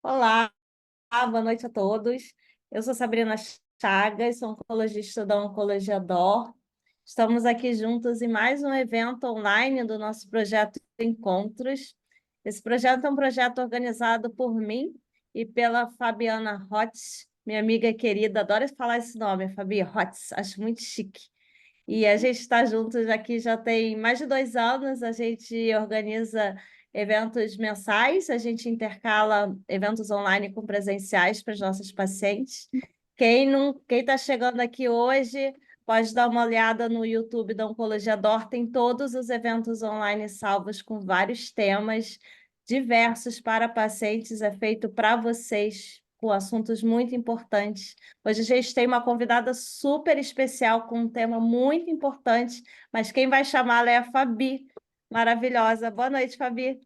Olá, boa noite a todos. Eu sou Sabrina Chagas, sou oncologista da Oncologia DOR. Estamos aqui juntos em mais um evento online do nosso projeto Encontros. Esse projeto é um projeto organizado por mim e pela Fabiana Hotz, minha amiga querida. Adoro falar esse nome, Fabi Hotz, acho muito chique. E a gente está juntos aqui já tem mais de 2 anos. A gente organiza eventos mensais, a gente intercala eventos online com presenciais para os nossos pacientes. Quem está chegando aqui hoje pode dar uma olhada no YouTube da Oncologia DOR, tem todos os eventos online salvos com vários temas diversos para pacientes, é feito para vocês, com assuntos muito importantes. Hoje a gente tem uma convidada super especial com um tema muito importante, mas quem vai chamá-la é a Fabi, maravilhosa. Boa noite, Fabi.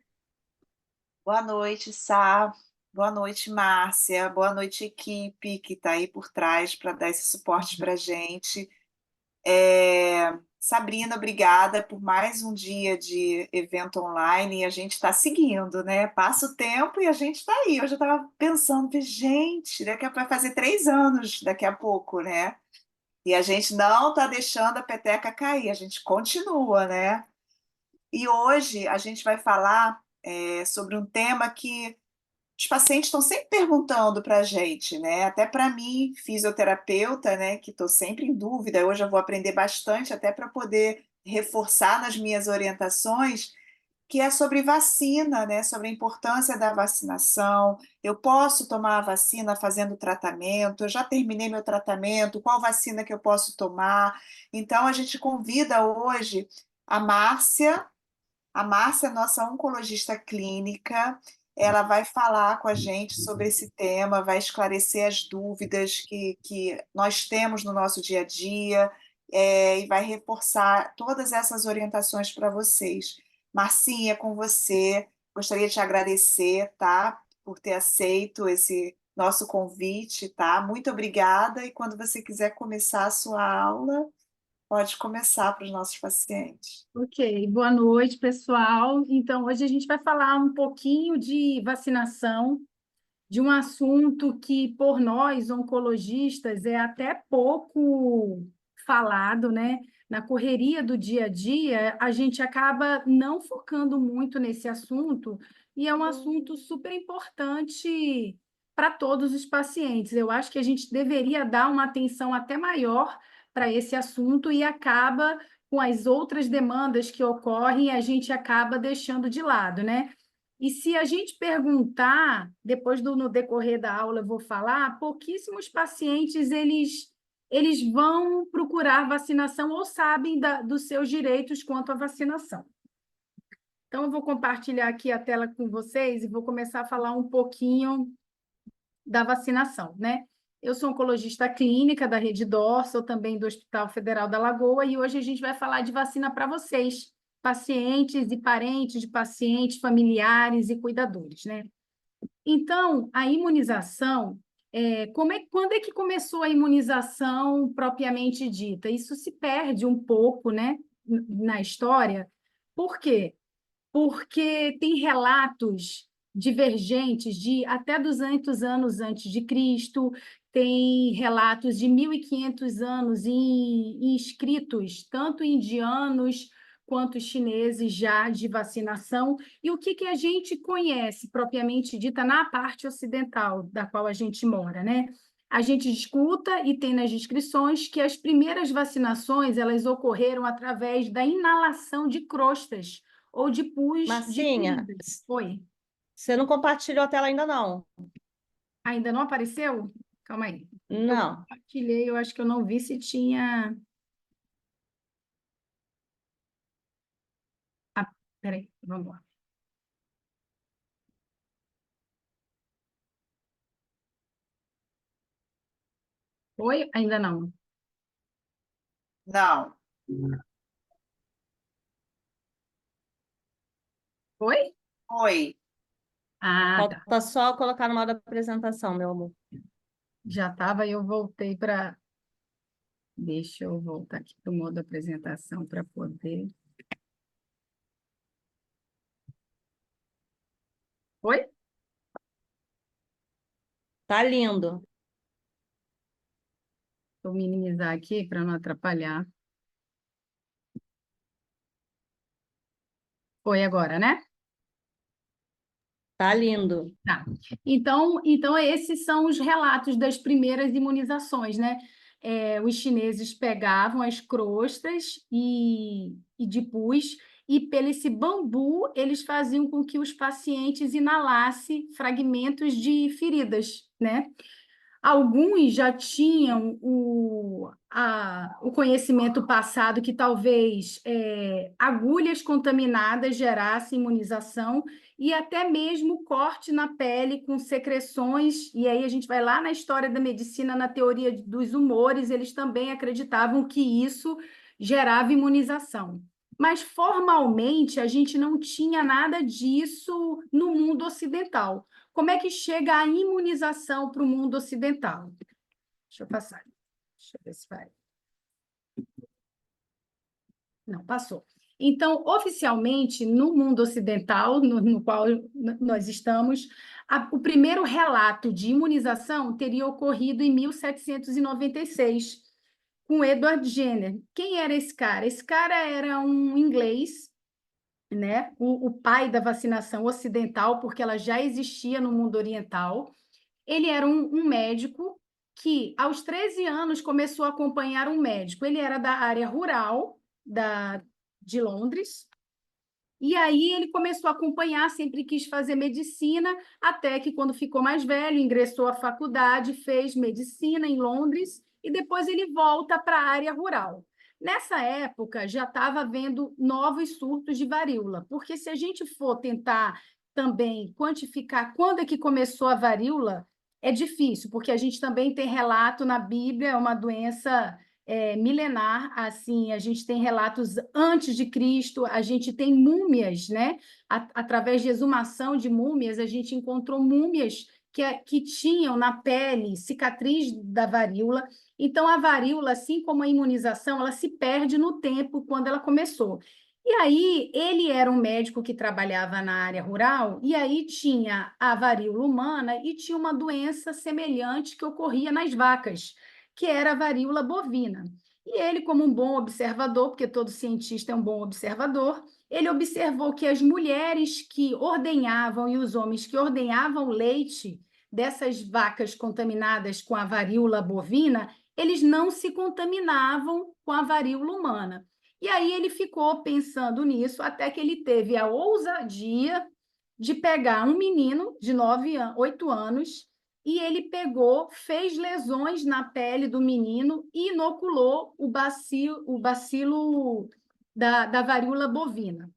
Boa noite, Sá. Boa noite, Márcia. Boa noite, equipe que está aí por trás para dar esse suporte para a gente. Sabrina, obrigada por mais um dia de evento online. E a gente está seguindo, né? Passa o tempo e a gente está aí. Hoje eu estava pensando, gente, daqui a vai fazer 3 anos daqui a pouco, né? E a gente não está deixando a peteca cair, a gente continua, né? E hoje a gente vai falar sobre um tema que os pacientes estão sempre perguntando para a gente, né? Até para mim, fisioterapeuta, né? Que estou sempre em dúvida. Hoje eu vou aprender bastante, até para poder reforçar nas minhas orientações, que é sobre vacina, né? Sobre a importância da vacinação. Eu posso tomar a vacina fazendo tratamento? Eu já terminei meu tratamento? Qual vacina que eu posso tomar? Então, a gente convida hoje a Márcia. A Márcia é nossa oncologista clínica, ela vai falar com a gente sobre esse tema, vai esclarecer as dúvidas que nós temos no nosso dia a dia, e vai reforçar todas essas orientações para vocês. Marcinha, com você, gostaria de te agradecer, tá, por ter aceito esse nosso convite, tá? Muito obrigada, e quando você quiser começar a sua aula, pode começar para os nossos pacientes. Ok, boa noite, pessoal. Então, hoje a gente vai falar um pouquinho de vacinação, de um assunto que, por nós, oncologistas, é até pouco falado, né? Na correria do dia a dia, a gente acaba não focando muito nesse assunto, e é um assunto super importante para todos os pacientes. Eu acho que a gente deveria dar uma atenção até maior para esse assunto e acaba com as outras demandas que ocorrem, a gente acaba deixando de lado, né? E se a gente perguntar, depois no decorrer da aula eu vou falar, pouquíssimos pacientes eles vão procurar vacinação ou sabem dos seus direitos quanto à vacinação. Então, eu vou compartilhar aqui a tela com vocês e vou começar a falar um pouquinho da vacinação, né? Eu sou oncologista clínica da Rede DOR, sou também do Hospital Federal da Lagoa, e hoje a gente vai falar de vacina para vocês, pacientes e parentes de pacientes, familiares e cuidadores, né? Então, a imunização, quando é que começou a imunização propriamente dita? Isso se perde um pouco, né, na história. Por quê? Porque tem relatos divergentes de até 200 anos antes de Cristo, tem relatos de 1.500 anos em escritos, tanto indianos quanto chineses já de vacinação. E o que a gente conhece propriamente dita na parte ocidental da qual a gente mora, né? A gente escuta e tem nas descrições que as primeiras vacinações elas ocorreram através da inalação de crostas ou de pus de Marcinha, feridas. Oi, você não compartilhou a tela ainda não? ainda não apareceu? Calma aí. Eu Não. compartilhei, eu acho que eu não vi se tinha. Ah, peraí, vamos lá. Oi? Ainda não. Não. Oi? Oi. Ah, tá. Falta só colocar no modo apresentação, meu amor. Já estava e eu voltei para. Deixa eu voltar aqui para o modo apresentação para poder. Oi? Tá lindo. Vou minimizar aqui para não atrapalhar. Foi agora, né? Tá lindo. Tá. Então, esses são os relatos das primeiras imunizações, né? Os chineses pegavam as crostas e de pus, e pelo esse bambu, eles faziam com que os pacientes inalassem fragmentos de feridas, né? Alguns já tinham o conhecimento passado que talvez agulhas contaminadas gerassem imunização e até mesmo corte na pele com secreções. E aí a gente vai lá na história da medicina, na teoria dos humores, eles também acreditavam que isso gerava imunização. Mas formalmente a gente não tinha nada disso no mundo ocidental. Como é que chega a imunização para o mundo ocidental? Deixa eu passar. Deixa eu ver se vai. Não, passou. Então, oficialmente, no mundo ocidental, no qual nós estamos, o primeiro relato de imunização teria ocorrido em 1796, com Edward Jenner. Quem era esse cara? Esse cara era um inglês, né? O pai da vacinação ocidental, porque ela já existia no mundo oriental. Ele era um médico que, aos 13 anos, começou a acompanhar um médico. Ele era da área rural de Londres, e aí ele começou a acompanhar, sempre quis fazer medicina, até que, quando ficou mais velho, ingressou à faculdade, fez medicina em Londres, e depois ele volta para a área rural. Nessa época, já estava havendo novos surtos de varíola, porque se a gente for tentar também quantificar quando é que começou a varíola, é difícil, porque a gente também tem relato na Bíblia, é uma doença milenar, assim, a gente tem relatos antes de Cristo, a gente tem múmias, né? Através de exumação de múmias, a gente encontrou múmias que tinham na pele cicatriz da varíola. Então, a varíola, assim como a imunização, ela se perde no tempo quando ela começou. E aí, ele era um médico que trabalhava na área rural, e aí tinha a varíola humana e tinha uma doença semelhante que ocorria nas vacas, que era a varíola bovina. E ele, como um bom observador, porque todo cientista é um bom observador, ele observou que as mulheres que ordenhavam e os homens que ordenhavam leite dessas vacas contaminadas com a varíola bovina, eles não se contaminavam com a varíola humana. E aí ele ficou pensando nisso até que ele teve a ousadia de pegar um menino de 8 anos, e ele pegou, fez lesões na pele do menino e inoculou o bacilo da varíola bovina.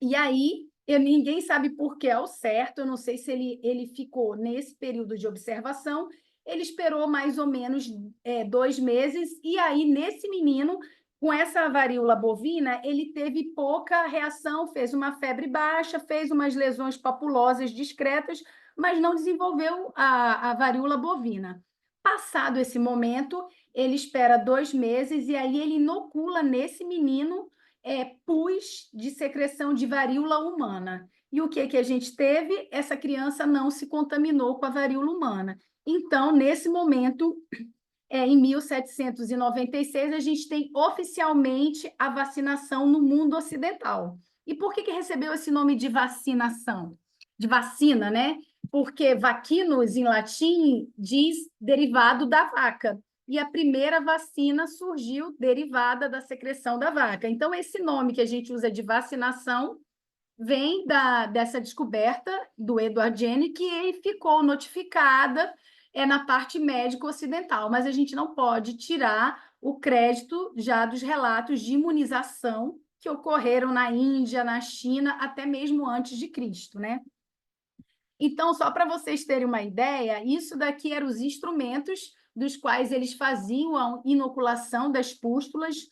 E aí, ninguém sabe por que ao certo, eu não sei se ele ficou nesse período de observação, ele esperou mais ou menos 2 meses, e aí, nesse menino, com essa varíola bovina, ele teve pouca reação, fez uma febre baixa, fez umas lesões papulosas discretas, mas não desenvolveu a varíola bovina. Passado esse momento, ele espera 2 meses, e aí ele inocula nesse menino pus de secreção de varíola humana. E o que a gente teve? Essa criança não se contaminou com a varíola humana. Então, nesse momento, em 1796, a gente tem oficialmente a vacinação no mundo ocidental. E por que recebeu esse nome de vacinação? De vacina, né? Porque vaquinos, em latim, diz derivado da vaca. E a primeira vacina surgiu derivada da secreção da vaca. Então, esse nome que a gente usa de vacinação vem dessa descoberta do Edward Jenner, que ficou notificada na parte médica ocidental, mas a gente não pode tirar o crédito já dos relatos de imunização que ocorreram na Índia, na China, até mesmo antes de Cristo, né? Então, só para vocês terem uma ideia, isso daqui eram os instrumentos dos quais eles faziam a inoculação das pústulas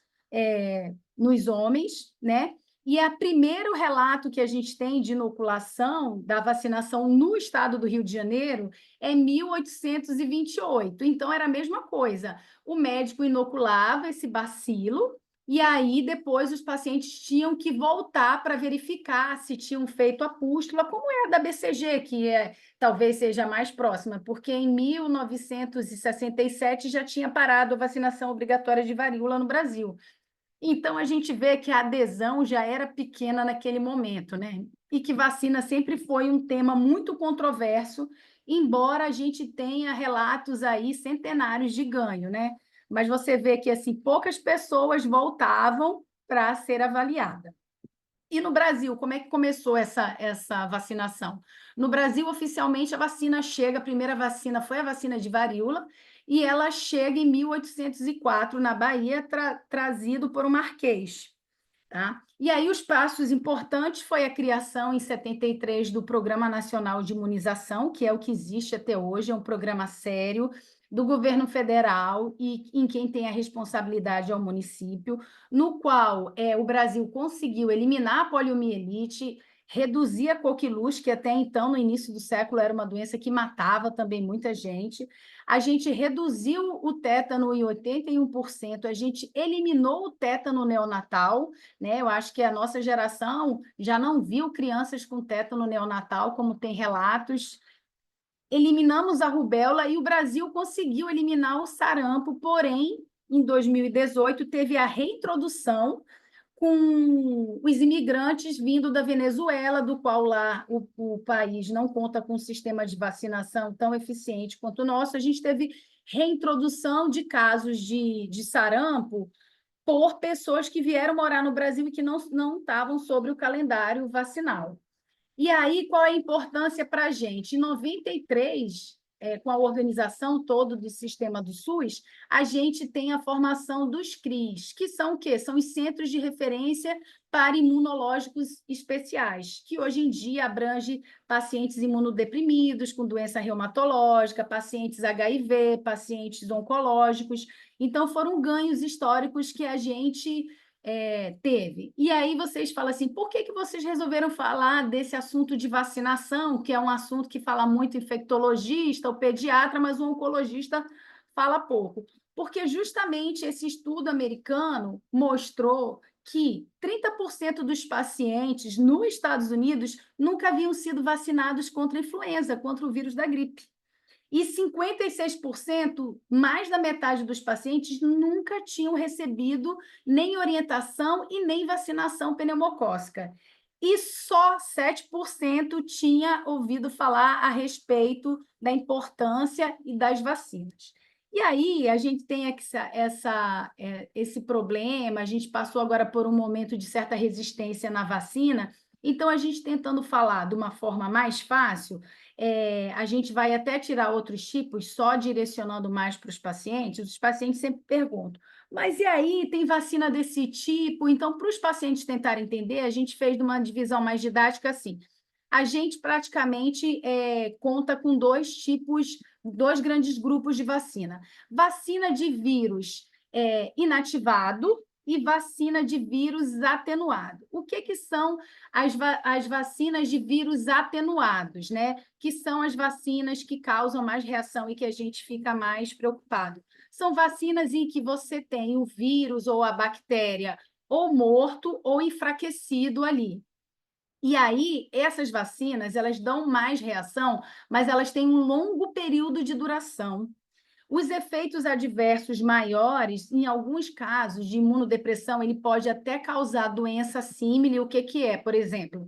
nos homens, né? E o primeiro relato que a gente tem de inoculação da vacinação no estado do Rio de Janeiro é 1828. Então, era a mesma coisa. O médico inoculava esse bacilo, e aí depois os pacientes tinham que voltar para verificar se tinham feito a pústula, como é a da BCG, que talvez seja a mais próxima, porque em 1967 já tinha parado a vacinação obrigatória de varíola no Brasil. Então, a gente vê que a adesão já era pequena naquele momento, né? E que vacina sempre foi um tema muito controverso, embora a gente tenha relatos aí centenários de ganho, né? Mas você vê que, assim, poucas pessoas voltavam para ser avaliada. E no Brasil, como é que começou essa vacinação? No Brasil, oficialmente, a vacina chega, a primeira vacina foi a vacina de varíola, e ela chega em 1804, na Bahia, trazido por um marquês. Tá? E aí os passos importantes foi a criação em 73 do Programa Nacional de Imunização, que é o que existe até hoje, é um programa sério do governo federal e em quem tem a responsabilidade é o município, no qual o Brasil conseguiu eliminar a poliomielite, reduzir a coqueluche, que até então, no início do século, era uma doença que matava também muita gente. A gente reduziu o tétano em 81%, a gente eliminou o tétano neonatal, né? Eu acho que a nossa geração já não viu crianças com tétano neonatal, como tem relatos. Eliminamos a rubéola e o Brasil conseguiu eliminar o sarampo, porém, em 2018, teve a reintrodução com os imigrantes vindo da Venezuela, do qual lá o país não conta com um sistema de vacinação tão eficiente quanto o nosso. A gente teve reintrodução de casos de sarampo por pessoas que vieram morar no Brasil e que não estavam sobre o calendário vacinal. E aí, qual é a importância para a gente? Em 93, com a organização toda do sistema do SUS, a gente tem a formação dos CRIs, que são o quê? São os Centros de Referência para Imunológicos Especiais, que hoje em dia abrange pacientes imunodeprimidos, com doença reumatológica, pacientes HIV, pacientes oncológicos. Então, foram ganhos históricos que a gente teve. E aí vocês falam assim, por que vocês resolveram falar desse assunto de vacinação, que é um assunto que fala muito infectologista, o pediatra, mas o oncologista fala pouco? Porque justamente esse estudo americano mostrou que 30% dos pacientes nos Estados Unidos nunca haviam sido vacinados contra a influenza, contra o vírus da gripe. E 56%, mais da metade dos pacientes, nunca tinham recebido nem orientação e nem vacinação pneumocócica. E só 7% tinha ouvido falar a respeito da importância e das vacinas. E aí a gente tem esse problema, a gente passou agora por um momento de certa resistência na vacina, então a gente tentando falar de uma forma mais fácil, a gente vai até tirar outros tipos, só direcionando mais para os pacientes sempre perguntam, mas e aí, tem vacina desse tipo? Então, para os pacientes tentarem entender, a gente fez uma divisão mais didática assim. A gente praticamente conta com dois grandes grupos de vacina. Vacina de vírus inativado e vacina de vírus atenuado. O que são as vacinas de vírus atenuados, né? Que são as vacinas que causam mais reação e que a gente fica mais preocupado. São vacinas em que você tem o vírus ou a bactéria ou morto ou enfraquecido ali. E aí, essas vacinas, elas dão mais reação, mas elas têm um longo período de duração. Os efeitos adversos maiores, em alguns casos de imunodepressão, ele pode até causar doença símile. O que é, por exemplo?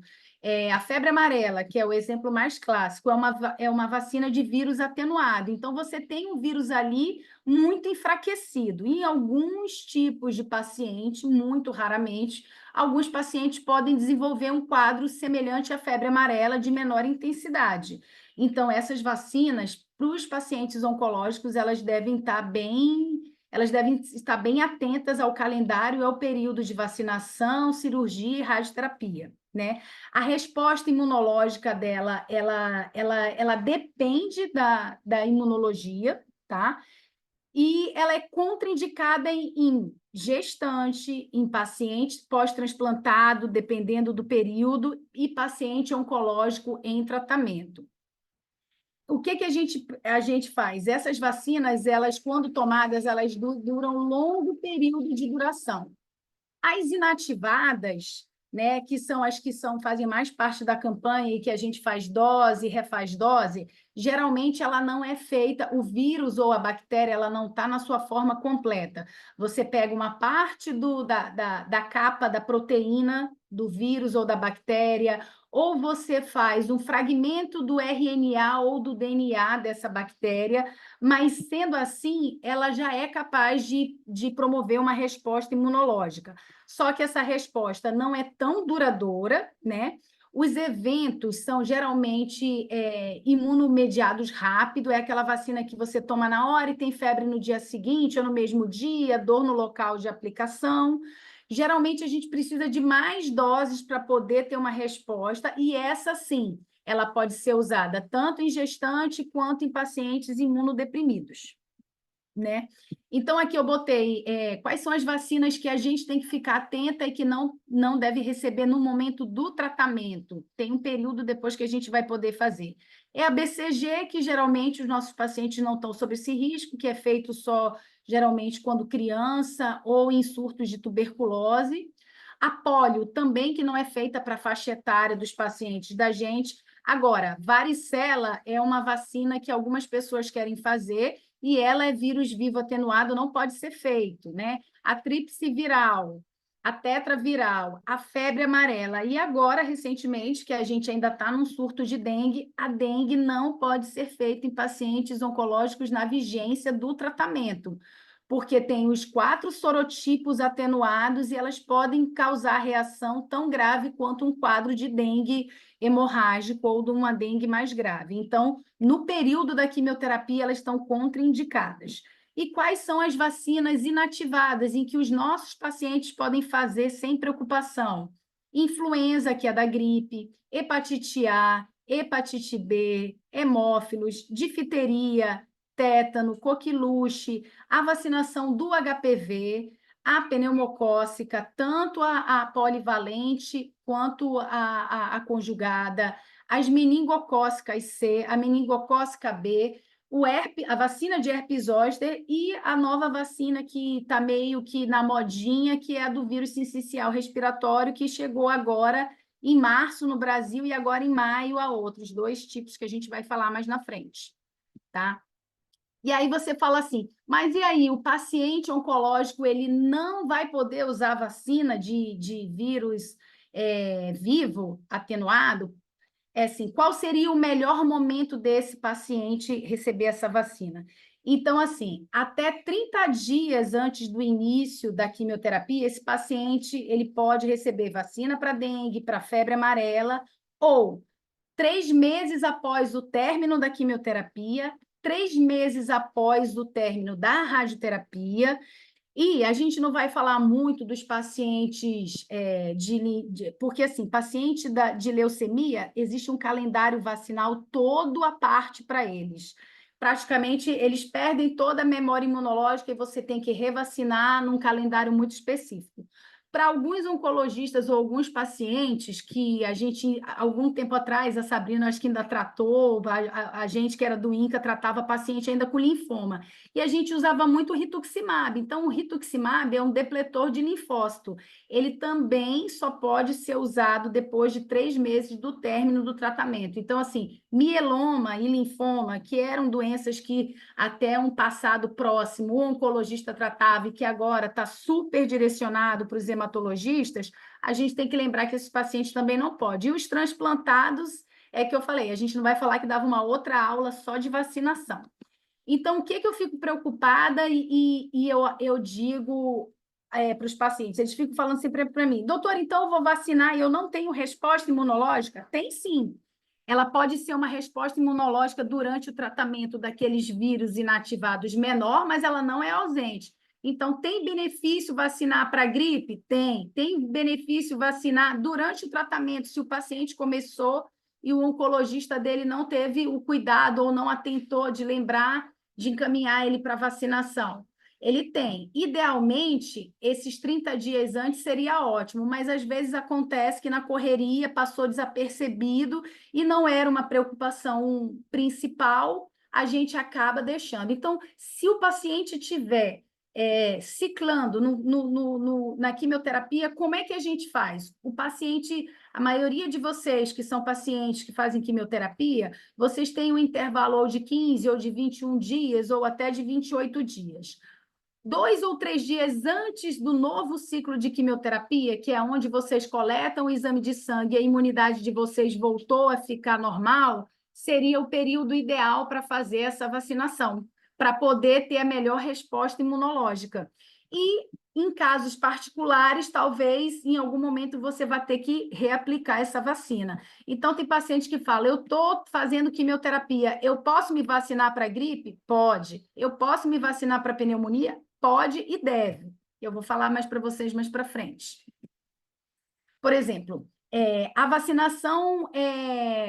A febre amarela, que é o exemplo mais clássico, é uma vacina de vírus atenuado. Então, você tem um vírus ali muito enfraquecido. Em alguns tipos de paciente, muito raramente, alguns pacientes podem desenvolver um quadro semelhante à febre amarela de menor intensidade. Então, essas vacinas, para os pacientes oncológicos, elas devem estar bem atentas ao calendário e ao período de vacinação, cirurgia e radioterapia, né? A resposta imunológica dela, ela depende da imunologia, tá? E ela é contraindicada em gestante, em paciente pós-transplantado, dependendo do período, e paciente oncológico em tratamento. O que a gente faz? Essas vacinas, elas, quando tomadas, elas duram um longo período de duração. As inativadas, né, que são as que fazem mais parte da campanha e que a gente faz dose, refaz dose, geralmente ela não é feita, o vírus ou a bactéria, ela não está na sua forma completa. Você pega uma parte da capa da proteína do vírus ou da bactéria, ou você faz um fragmento do RNA ou do DNA dessa bactéria, mas, sendo assim, ela já é capaz de promover uma resposta imunológica. Só que essa resposta não é tão duradoura, né? Os eventos são geralmente imunomediados rápido, é aquela vacina que você toma na hora e tem febre no dia seguinte ou no mesmo dia, dor no local de aplicação. Geralmente a gente precisa de mais doses para poder ter uma resposta, e essa sim, ela pode ser usada tanto em gestante quanto em pacientes imunodeprimidos, né? Então, aqui eu botei quais são as vacinas que a gente tem que ficar atenta e que não deve receber no momento do tratamento. Tem um período depois que a gente vai poder fazer. É a BCG, que geralmente os nossos pacientes não estão sob esse risco, que é feito só, geralmente, quando criança ou em surtos de tuberculose. A polio também, que não é feita para a faixa etária dos pacientes da gente. Agora, varicela é uma vacina que algumas pessoas querem fazer, e ela é vírus vivo atenuado, não pode ser feito, né? A tríplice viral, a tetraviral, a febre amarela, e agora, recentemente, que a gente ainda está num surto de dengue, a dengue não pode ser feita em pacientes oncológicos na vigência do tratamento, porque tem os 4 sorotipos atenuados e elas podem causar reação tão grave quanto um quadro de dengue hemorrágico ou de uma dengue mais grave. Então, no período da quimioterapia, elas estão contraindicadas. E quais são as vacinas inativadas em que os nossos pacientes podem fazer sem preocupação? Influenza, que é da gripe, hepatite A, hepatite B, hemófilos, difteria, tétano, coqueluche, a vacinação do HPV, a pneumocócica, tanto a polivalente quanto a conjugada, as meningocócicas C, a meningocócica B, a vacina de herpes zoster e a nova vacina que está meio que na modinha, que é a do vírus sincicial respiratório, que chegou agora em março no Brasil e agora em maio a outros 2 tipos que a gente vai falar mais na frente, tá? E aí você fala assim, mas e aí, o paciente oncológico, ele não vai poder usar vacina de vírus vivo, atenuado? Assim, qual seria o melhor momento desse paciente receber essa vacina? Então, assim, até 30 dias antes do início da quimioterapia, esse paciente ele pode receber vacina para dengue, para febre amarela, ou 3 meses após o término da quimioterapia, 3 meses após o término da radioterapia, e a gente não vai falar muito dos pacientes porque, assim, paciente de leucemia, existe um calendário vacinal todo à parte para eles. Praticamente, eles perdem toda a memória imunológica e você tem que revacinar num calendário muito específico. Para alguns oncologistas ou alguns pacientes que a gente, algum tempo atrás, a Sabrina acho que ainda tratou, a gente que era do INCA tratava paciente ainda com linfoma, e a gente usava muito o rituximab. Então, o rituximab é um depletor de linfócito. Ele também só pode ser usado depois de 3 meses do término do tratamento. Então, assim, mieloma e linfoma, que eram doenças que até um passado próximo o oncologista tratava e que agora está super direcionado para os hematologistas, a gente tem que lembrar que esses pacientes também não podem. E os transplantados, é que eu falei, a gente não vai falar que dava uma outra aula só de vacinação. Então, o que eu fico preocupada e eu digo para os pacientes, eles ficam falando sempre para mim, doutor, então eu vou vacinar e eu não tenho resposta imunológica? Tem sim. Ela pode ser uma resposta imunológica durante o tratamento daqueles vírus inativados menor, mas ela não é ausente. Então, tem benefício vacinar para gripe? Tem. Tem benefício vacinar durante o tratamento, se o paciente começou e o oncologista dele não teve o cuidado ou não atentou de lembrar de encaminhar ele para vacinação. Ele tem. Idealmente, esses 30 dias antes seria ótimo, mas às vezes acontece que na correria passou desapercebido e não era uma preocupação principal, a gente acaba deixando. Então, se o paciente tiver ciclando na quimioterapia, como é que a gente faz? O paciente, a maioria de vocês que são pacientes que fazem quimioterapia, vocês têm um intervalo ou de 15 ou de 21 dias ou até de 28 dias. 2 ou 3 dias antes do novo ciclo de quimioterapia, que é onde vocês coletam o exame de sangue e a imunidade de vocês voltou a ficar normal, seria o período ideal para fazer essa vacinação, para poder ter a melhor resposta imunológica. E, em casos particulares, talvez, em algum momento, você vai ter que reaplicar essa vacina. Então, tem paciente que fala, eu estou fazendo quimioterapia, eu posso me vacinar para gripe? Pode. Eu posso me vacinar para pneumonia? Pode e deve. Eu vou falar mais para vocês mais para frente. Por exemplo, a vacinação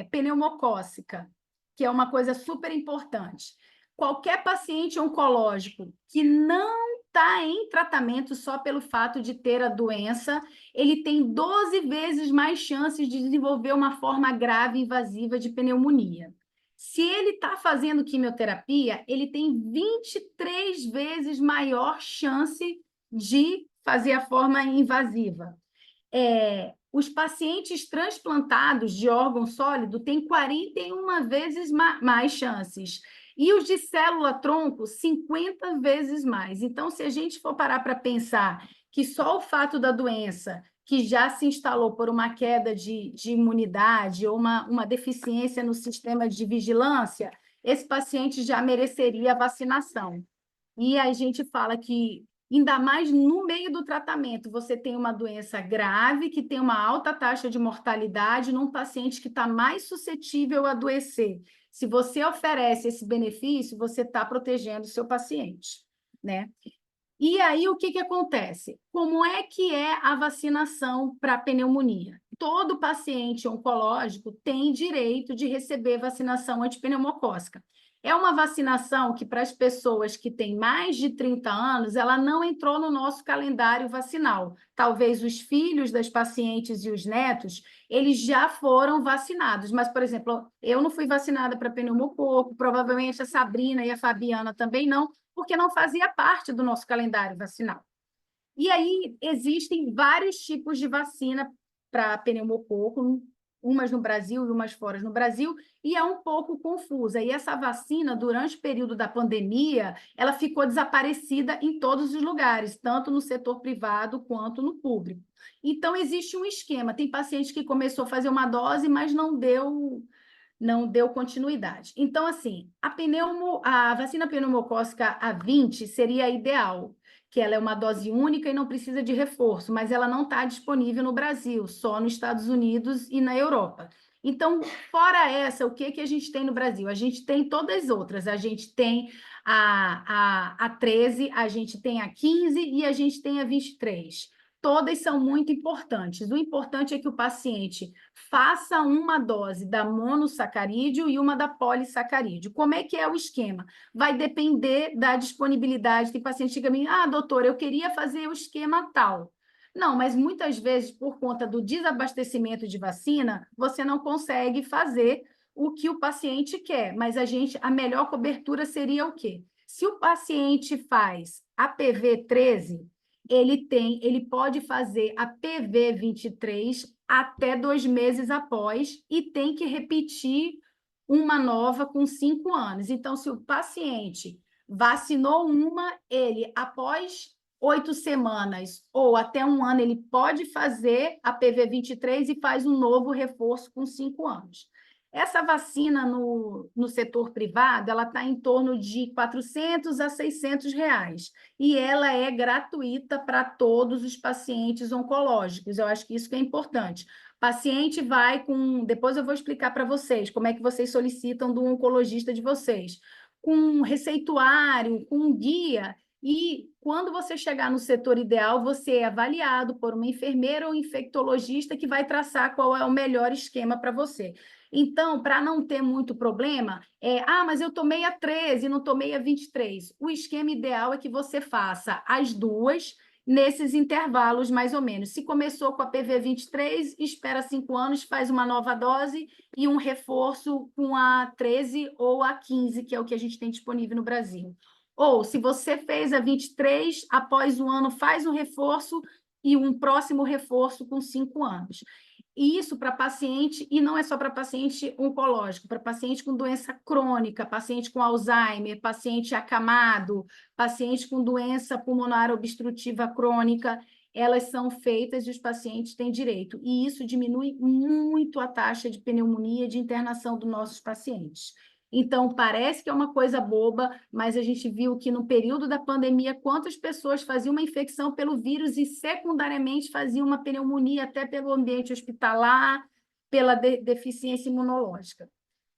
pneumocócica, que é uma coisa super importante. Qualquer paciente oncológico que não está em tratamento só pelo fato de ter a doença, ele tem 12 vezes mais chances de desenvolver uma forma grave e invasiva de pneumonia. Se ele está fazendo quimioterapia, ele tem 23 vezes maior chance de fazer a forma invasiva. Os pacientes transplantados de órgão sólido têm 41 vezes mais chances. E os de célula-tronco, 50 vezes mais. Então, se a gente for parar para pensar que só o fato da doença, que já se instalou por uma queda de imunidade ou uma deficiência no sistema de vigilância, esse paciente já mereceria a vacinação. E a gente fala que, ainda mais no meio do tratamento, você tem uma doença grave, que tem uma alta taxa de mortalidade num paciente que está mais suscetível a adoecer. Se você oferece esse benefício, você está protegendo o seu paciente, né? E aí, o que acontece? Como é que é a vacinação para pneumonia? Todo paciente oncológico tem direito de receber vacinação antipneumocócica. É uma vacinação que, para as pessoas que têm mais de 30 anos, ela não entrou no nosso calendário vacinal. Talvez os filhos das pacientes e os netos, eles já foram vacinados. Mas, por exemplo, eu não fui vacinada para pneumococo, provavelmente a Sabrina e a Fabiana também não, porque não fazia parte do nosso calendário vacinal. E aí existem vários tipos de vacina para pneumococo, umas no Brasil e umas fora no Brasil, e é um pouco confusa. E essa vacina, durante o período da pandemia, ela ficou desaparecida em todos os lugares, tanto no setor privado quanto no público. Então, existe um esquema. Tem paciente que começou a fazer uma dose, mas não deu continuidade. Então, assim, a vacina pneumocócica A20 seria a ideal, que ela é uma dose única e não precisa de reforço, mas ela não está disponível no Brasil, só nos Estados Unidos e na Europa. Então, fora essa, o que a gente tem no Brasil? A gente tem todas as outras. A gente tem a 13, a gente tem a 15 e a gente tem a 23. Todas são muito importantes. O importante é que o paciente faça uma dose da monossacarídeo e uma da polissacarídeo. Como é que é o esquema? Vai depender da disponibilidade. Tem paciente que chega a mim, doutor, eu queria fazer o esquema tal. Não, mas muitas vezes, por conta do desabastecimento de vacina, você não consegue fazer o que o paciente quer. Mas a melhor cobertura seria o quê? Se o paciente faz a PV 13, ele pode fazer a PV 23 até 2 meses após e tem que repetir uma nova com 5 anos. Então, se o paciente vacinou ele, após 8 semanas ou até 1 ano, ele pode fazer a PV 23 e faz um novo reforço com 5 anos. Essa vacina no setor privado, ela está em torno de 400 a 600 reais. E ela é gratuita para todos os pacientes oncológicos. Eu acho que isso que é importante. Paciente vai com... Depois eu vou explicar para vocês como é que vocês solicitam do oncologista de vocês. Com um receituário, com um guia. E quando você chegar no setor ideal, você é avaliado por uma enfermeira ou infectologista que vai traçar qual é o melhor esquema para você. Então, para não ter muito problema, mas eu tomei a 13 e não tomei a 23. O esquema ideal é que você faça as duas nesses intervalos, mais ou menos. Se começou com a PV 23, espera 5 anos, faz uma nova dose e um reforço com a 13 ou a 15, que é o que a gente tem disponível no Brasil. Ou, se você fez a 23, após o ano, faz um reforço e um próximo reforço com 5 anos. E isso para paciente, e não é só para paciente oncológico, para paciente com doença crônica, paciente com Alzheimer, paciente acamado, paciente com doença pulmonar obstrutiva crônica, elas são feitas e os pacientes têm direito. E isso diminui muito a taxa de pneumonia e de internação dos nossos pacientes. Então, parece que é uma coisa boba, mas a gente viu que no período da pandemia, quantas pessoas faziam uma infecção pelo vírus e secundariamente faziam uma pneumonia até pelo ambiente hospitalar, pela deficiência imunológica.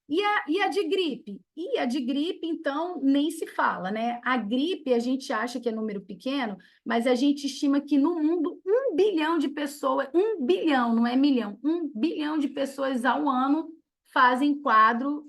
E a de gripe? E a de gripe, então, nem se fala, né? A gripe, a gente acha que é número pequeno, mas a gente estima que no mundo 1 bilhão de pessoas, 1 bilhão, não é milhão, 1 bilhão de pessoas ao ano fazem quadro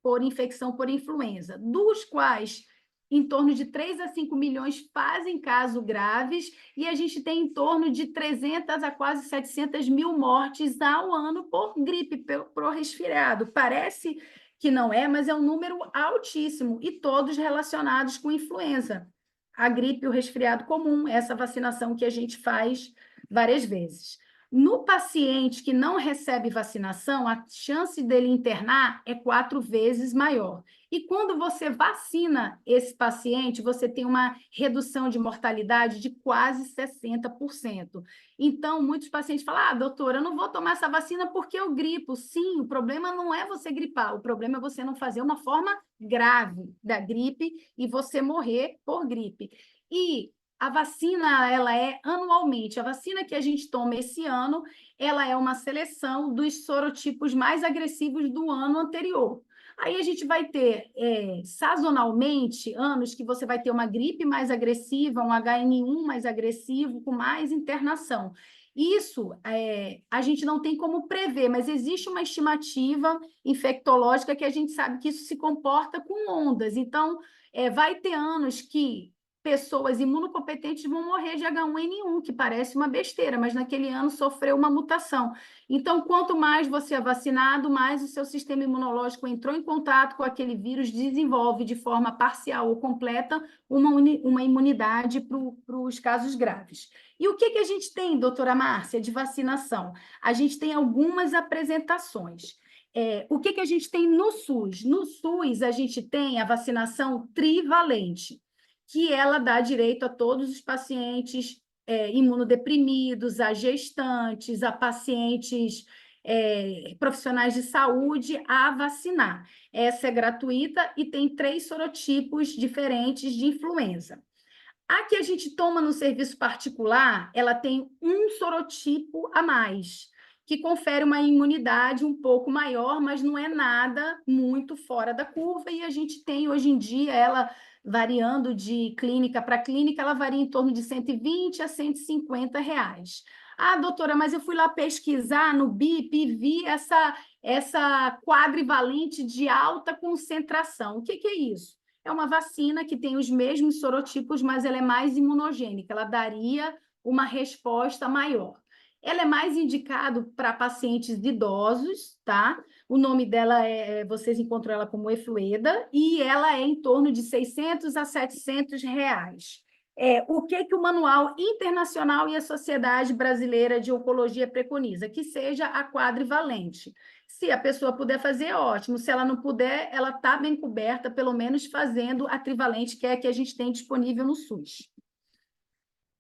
por infecção por influenza, dos quais em torno de 3 a 5 milhões fazem casos graves, e a gente tem em torno de 300 a quase 700 mil mortes ao ano por gripe, por resfriado. Parece que não é, mas é um número altíssimo, e todos relacionados com influenza. A gripe e o resfriado comum, essa vacinação que a gente faz várias vezes. No paciente que não recebe vacinação, a chance dele internar é 4 vezes maior. E quando você vacina esse paciente, você tem uma redução de mortalidade de quase 60%. Então, muitos pacientes falam: ah, doutora, eu não vou tomar essa vacina porque eu gripo. Sim, o problema não é você gripar, o problema é você não fazer uma forma grave da gripe e você morrer por gripe. E a vacina, ela é anualmente. A vacina que a gente toma esse ano, ela é uma seleção dos sorotipos mais agressivos do ano anterior. Aí a gente vai ter, sazonalmente, anos que você vai ter uma gripe mais agressiva, um HN1 mais agressivo, com mais internação. Isso a gente não tem como prever, mas existe uma estimativa infectológica que a gente sabe que isso se comporta com ondas. Então, vai ter anos que pessoas imunocompetentes vão morrer de H1N1, que parece uma besteira, mas naquele ano sofreu uma mutação. Então, quanto mais você é vacinado, mais o seu sistema imunológico entrou em contato com aquele vírus, desenvolve de forma parcial ou completa uma imunidade para os casos graves. E o que a gente tem, doutora Márcia, de vacinação? A gente tem algumas apresentações. O que a gente tem no SUS? No SUS, a gente tem a vacinação trivalente, que ela dá direito a todos os pacientes imunodeprimidos, a gestantes, a pacientes profissionais de saúde a vacinar. Essa é gratuita e tem 3 sorotipos diferentes de influenza. A que a gente toma no serviço particular, ela tem um sorotipo a mais, que confere uma imunidade um pouco maior, mas não é nada muito fora da curva, e a gente tem, hoje em dia, ela variando de clínica para clínica, ela varia em torno de 120 a 150 reais. Ah, doutora, mas eu fui lá pesquisar no BIP e vi essa quadrivalente de alta concentração. O que é isso? É uma vacina que tem os mesmos sorotipos, mas ela é mais imunogênica, ela daria uma resposta maior. Ela é mais indicado para pacientes idosos, tá? O nome dela vocês encontram ela como Eflueda, e ela é em torno de 600 a 700 reais. O que o Manual Internacional e a Sociedade Brasileira de Oncologia preconiza? Que seja a quadrivalente. Se a pessoa puder fazer, ótimo. Se ela não puder, ela está bem coberta, pelo menos fazendo a trivalente, que é a que a gente tem disponível no SUS.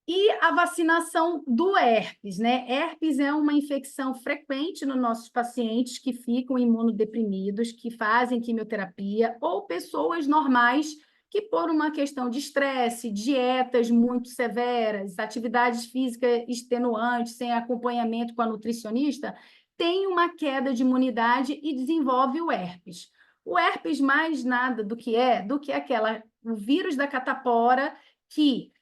E a vacinação do herpes, né? Herpes é uma infecção frequente nos nossos pacientes que ficam imunodeprimidos, que fazem quimioterapia, ou pessoas normais que, por uma questão de estresse, dietas muito severas, atividades físicas extenuantes, sem acompanhamento com a nutricionista, tem uma queda de imunidade e desenvolve o herpes. O herpes mais nada do que o vírus da catapora, que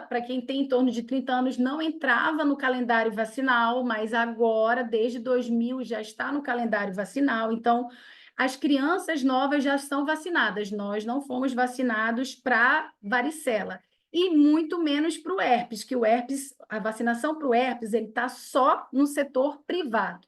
para quem tem em torno de 30 anos, não entrava no calendário vacinal, mas agora, desde 2000, já está no calendário vacinal. Então, as crianças novas já são vacinadas. Nós não fomos vacinados para varicela. E muito menos para o herpes, que o herpes, a vacinação para o herpes, ele está só no setor privado.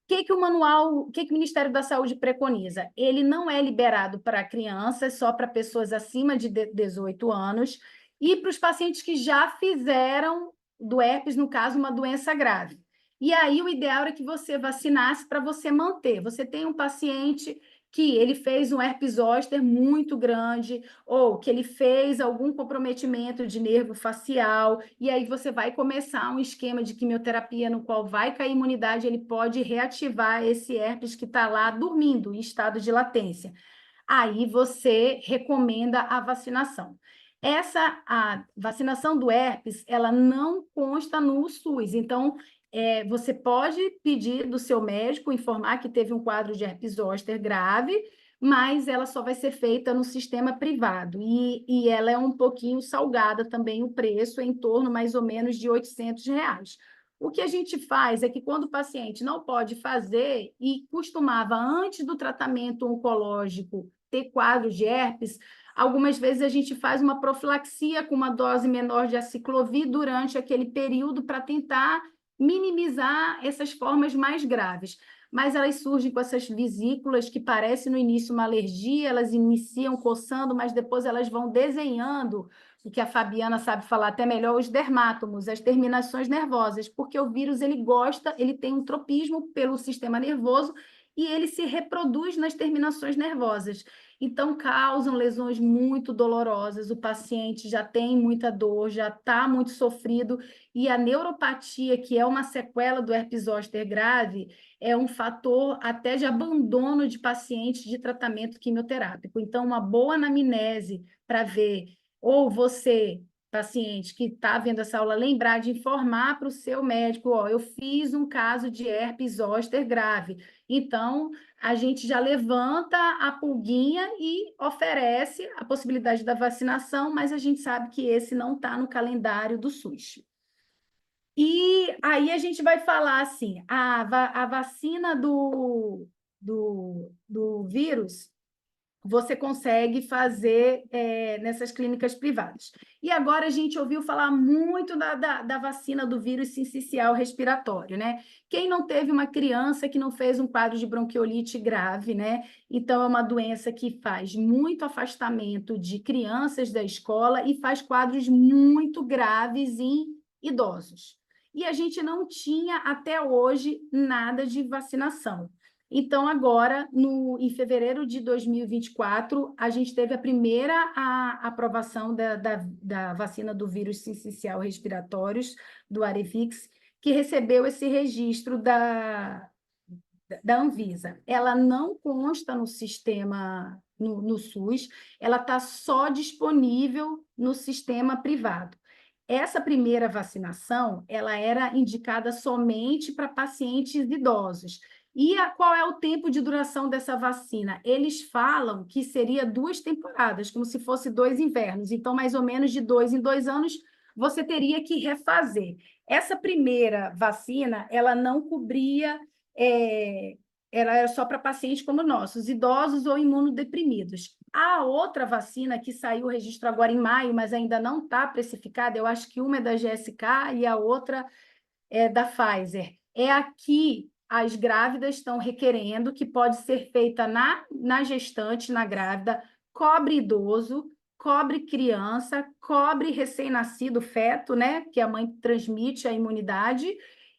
que o manual, o que o Ministério da Saúde preconiza? Ele não é liberado para crianças, só para pessoas acima de 18 anos e para os pacientes que já fizeram do herpes, no caso, uma doença grave. E aí o ideal era que você vacinasse para você manter. Você tem um paciente que ele fez um herpes zoster muito grande, ou que ele fez algum comprometimento de nervo facial, e aí você vai começar um esquema de quimioterapia no qual vai cair imunidade, ele pode reativar esse herpes que está lá dormindo, em estado de latência. Aí você recomenda a vacinação. A vacinação do herpes, ela não consta no SUS, então você pode pedir do seu médico informar que teve um quadro de herpes zoster grave, mas ela só vai ser feita no sistema privado, e ela é um pouquinho salgada também o preço, em torno mais ou menos de R$ 800. O que a gente faz é que quando o paciente não pode fazer e costumava, antes do tratamento oncológico, ter quadro de herpes, algumas vezes a gente faz uma profilaxia com uma dose menor de aciclovir durante aquele período para tentar minimizar essas formas mais graves. Mas elas surgem com essas vesículas que parecem no início uma alergia, elas iniciam coçando, mas depois elas vão desenhando, o que a Fabiana sabe falar até melhor, os dermátomos, as terminações nervosas, porque o vírus ele gosta, ele tem um tropismo pelo sistema nervoso e ele se reproduz nas terminações nervosas. Então, causam lesões muito dolorosas, o paciente já tem muita dor, já está muito sofrido, e a neuropatia, que é uma sequela do herpes zoster grave, é um fator até de abandono de pacientes de tratamento quimioterápico. Então, uma boa anamnese para ver, ou você, paciente que está vendo essa aula, lembrar de informar para o seu médico, ó, eu fiz um caso de herpes zoster grave. Então, a gente já levanta a pulguinha e oferece a possibilidade da vacinação, mas a gente sabe que esse não está no calendário do SUS. E aí a gente vai falar assim, a vacina do vírus, você consegue fazer nessas clínicas privadas. E agora a gente ouviu falar muito da vacina do vírus sincicial respiratório, né? Quem não teve uma criança que não fez um quadro de bronquiolite grave, né? Então, é uma doença que faz muito afastamento de crianças da escola e faz quadros muito graves em idosos. E a gente não tinha, até hoje, nada de vacinação. Então, agora, em fevereiro de 2024, a gente teve a primeira aprovação da vacina do vírus sincicial respiratórios, do Arevix, que recebeu esse registro da Anvisa. Ela não consta no sistema, no SUS, ela está só disponível no sistema privado. Essa primeira vacinação, ela era indicada somente para pacientes idosos. E qual é o tempo de duração dessa vacina? Eles falam que seria 2 temporadas, como se fosse 2 invernos. Então, mais ou menos de 2 em 2 anos, você teria que refazer. Essa primeira vacina, ela não cobria, ela era só para pacientes como nossos, idosos ou imunodeprimidos. A outra vacina que saiu o registro agora em maio, mas ainda não está precificada, eu acho que uma é da GSK e a outra é da Pfizer. É aqui as grávidas estão requerendo, que pode ser feita na gestante, na grávida, cobre idoso, cobre criança, cobre recém-nascido, feto, né, que a mãe transmite a imunidade,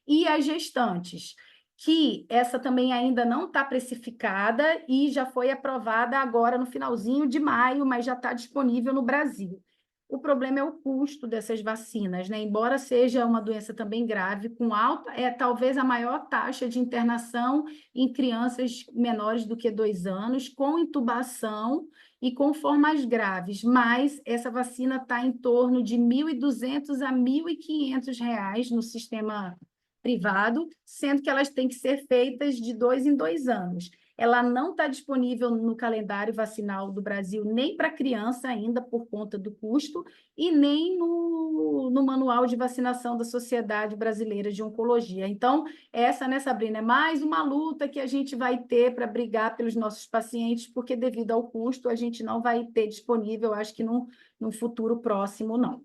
e as gestantes, que essa também ainda não está precificada e já foi aprovada agora no finalzinho de maio, mas já está disponível no Brasil. O problema é o custo dessas vacinas, né? Embora seja uma doença também grave, com alta, talvez a maior taxa de internação em crianças menores do que 2 anos, com intubação e com formas graves, mas essa vacina está em torno de R$ 1.200 a R$ 1.500 no sistema privado, sendo que elas têm que ser feitas de 2 em 2 anos. Ela não está disponível no calendário vacinal do Brasil, nem para criança ainda, por conta do custo, e nem no manual de vacinação da Sociedade Brasileira de Oncologia. Então, essa, né, Sabrina, é mais uma luta que a gente vai ter para brigar pelos nossos pacientes, porque devido ao custo, a gente não vai ter disponível, acho que num futuro próximo, não,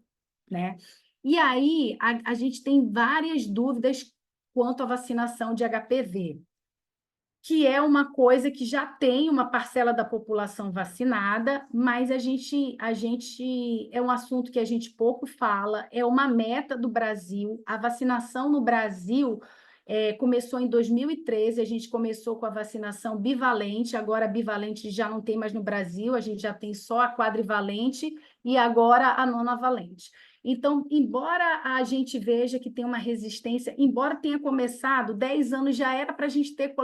né? E aí, a gente tem várias dúvidas quanto à vacinação de HPV. que é uma coisa que já tem uma parcela da população vacinada, mas a gente é um assunto que a gente pouco fala, é uma meta do Brasil. A vacinação no Brasil começou em 2013, a gente começou com a vacinação bivalente, agora a bivalente já não tem mais no Brasil, a gente já tem só a quadrivalente e agora a nonavalente. Então, embora a gente veja que tem uma resistência, embora tenha começado, 10 anos já era para a gente ter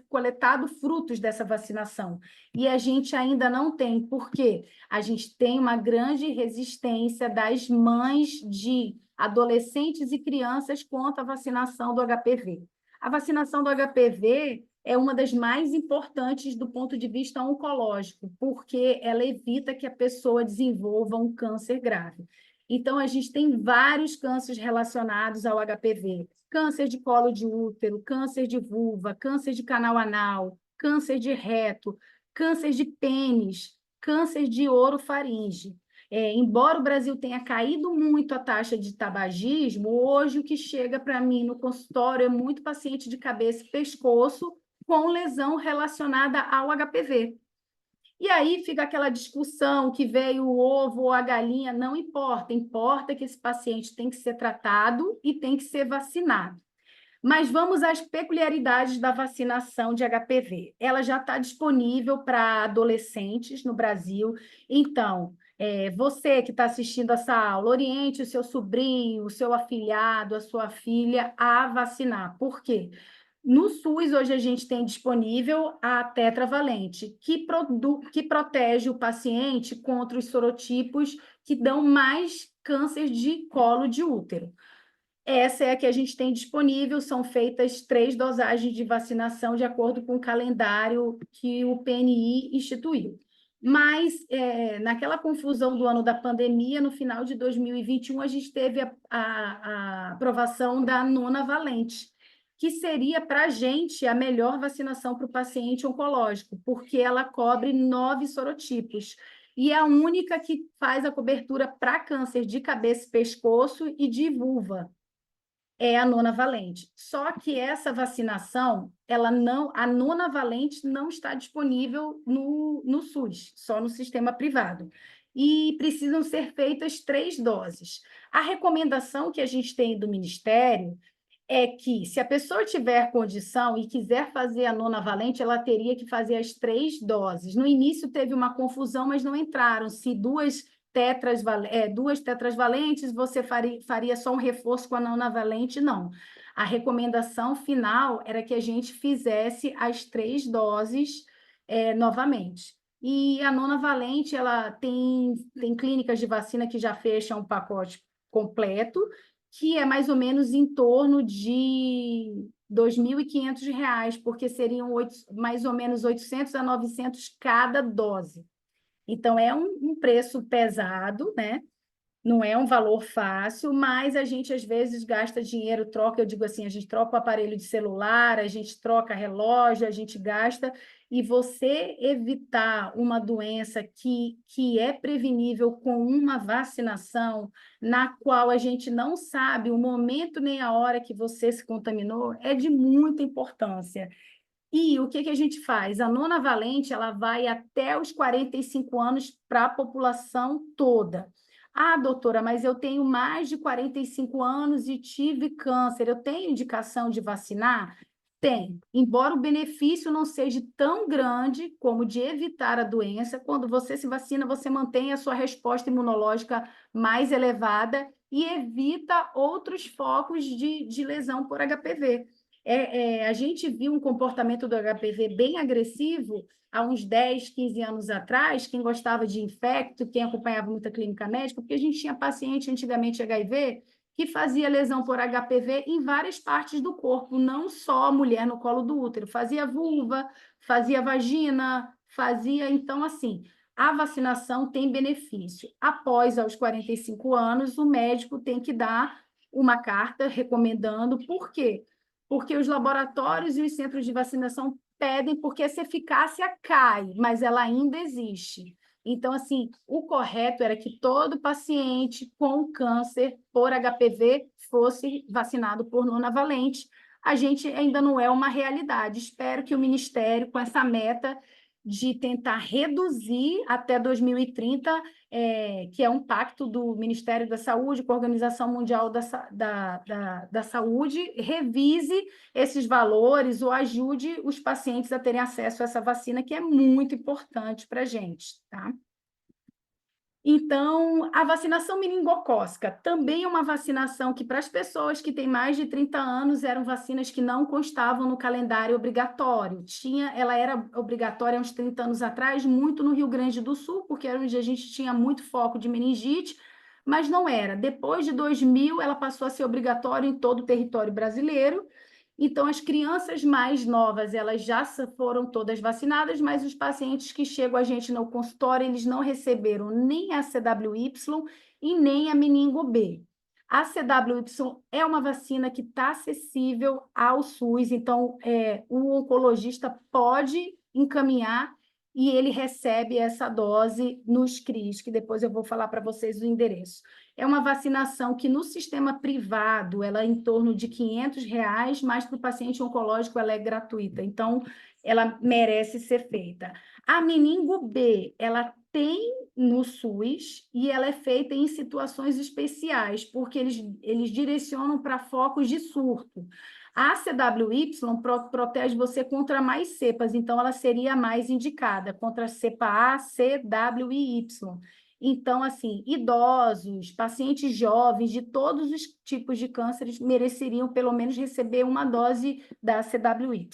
coletado frutos dessa vacinação. E a gente ainda não tem. Por quê? A gente tem uma grande resistência das mães de adolescentes e crianças quanto à vacinação do HPV. A vacinação do HPV é uma das mais importantes do ponto de vista oncológico, porque ela evita que a pessoa desenvolva um câncer grave. Então, a gente tem vários cânceres relacionados ao HPV. Câncer de colo de útero, câncer de vulva, câncer de canal anal, câncer de reto, câncer de pênis, câncer de orofaringe. Embora o Brasil tenha caído muito a taxa de tabagismo, hoje o que chega para mim no consultório é muito paciente de cabeça e pescoço com lesão relacionada ao HPV. E aí fica aquela discussão que veio o ovo ou a galinha, não importa, importa que esse paciente tem que ser tratado e tem que ser vacinado. Mas vamos às peculiaridades da vacinação de HPV. Ela já está disponível para adolescentes no Brasil, então, você que está assistindo essa aula, oriente o seu sobrinho, o seu afilhado, a sua filha a vacinar. Por quê? No SUS, hoje a gente tem disponível a tetravalente, que protege o paciente contra os sorotipos que dão mais câncer de colo de útero. Essa é a que a gente tem disponível, são feitas 3 dosagens de vacinação de acordo com o calendário que o PNI instituiu. Mas, naquela confusão do ano da pandemia, no final de 2021, a gente teve a aprovação da nonavalente, que seria para a gente a melhor vacinação para o paciente oncológico, porque ela cobre 9 sorotipos. E é a única que faz a cobertura para câncer de cabeça e pescoço e de vulva. É a nonavalente. Só que essa vacinação, a nonavalente não está disponível no SUS, só no sistema privado. E precisam ser feitas 3 doses. A recomendação que a gente tem do Ministério é que, se a pessoa tiver condição e quiser fazer a nonavalente, ela teria que fazer as 3 doses. No início teve uma confusão, mas não entraram. Se duas tetras valentes, você faria só um reforço com a nonavalente? Não. A recomendação final era que a gente fizesse as 3 doses novamente. E a nonavalente, ela tem clínicas de vacina que já fecham um pacote completo, que é mais ou menos em torno de R$ 2.500, porque seriam mais ou menos 800 a 900 cada dose. Então, é um preço pesado, né? Não é um valor fácil, mas a gente, às vezes, gasta dinheiro, troca, eu digo assim, a gente troca o aparelho de celular, a gente troca relógio, a gente gasta, e você evitar uma doença que é prevenível com uma vacinação, na qual a gente não sabe o momento nem a hora que você se contaminou, é de muita importância. E o que a gente faz? A nonavalente, ela vai até os 45 anos para a população toda. Ah, doutora, mas eu tenho mais de 45 anos e tive câncer, eu tenho indicação de vacinar? Tem. Embora o benefício não seja tão grande como de evitar a doença, quando você se vacina, você mantém a sua resposta imunológica mais elevada e evita outros focos de lesão por HPV. A gente viu um comportamento do HPV bem agressivo há uns 10, 15 anos atrás, quem gostava de infecto, quem acompanhava muita clínica médica, porque a gente tinha paciente antigamente HIV que fazia lesão por HPV em várias partes do corpo, não só a mulher no colo do útero, fazia vulva, fazia vagina, fazia... Então, assim, a vacinação tem benefício. Após, aos 45 anos, o médico tem que dar uma carta recomendando. Por quê? Porque os laboratórios e os centros de vacinação pedem, porque essa eficácia cai, mas ela ainda existe. Então, assim, o correto era que todo paciente com câncer por HPV fosse vacinado por nonavalente, a gente ainda não é uma realidade. Espero que o Ministério, com essa meta de tentar reduzir até 2030, que é um pacto do Ministério da Saúde com a Organização Mundial da Saúde, revise esses valores ou ajude os pacientes a terem acesso a essa vacina, que é muito importante para a gente, tá? Então, a vacinação meningocócica também é uma vacinação que, para as pessoas que têm mais de 30 anos, eram vacinas que não constavam no calendário obrigatório. Ela era obrigatória há uns 30 anos atrás, muito no Rio Grande do Sul, porque era onde a gente tinha muito foco de meningite, mas não era. Depois de 2000, ela passou a ser obrigatória em todo o território brasileiro. Então, as crianças mais novas, elas já foram todas vacinadas, mas os pacientes que chegam a gente no consultório, eles não receberam nem a CWY e nem a meningo B. A CWY é uma vacina que está acessível ao SUS, então o oncologista pode encaminhar e ele recebe essa dose nos CRIs, que depois eu vou falar para vocês o endereço. É uma vacinação que no sistema privado ela é em torno de R$ 500, mas para o paciente oncológico ela é gratuita, então ela merece ser feita. A meningo B, ela tem no SUS e ela é feita em situações especiais, porque eles direcionam para focos de surto. A CWY protege você contra mais cepas, então ela seria mais indicada contra a cepa A, C, W e Y. Então, assim, idosos, pacientes jovens de todos os tipos de cânceres mereceriam pelo menos receber uma dose da CWY.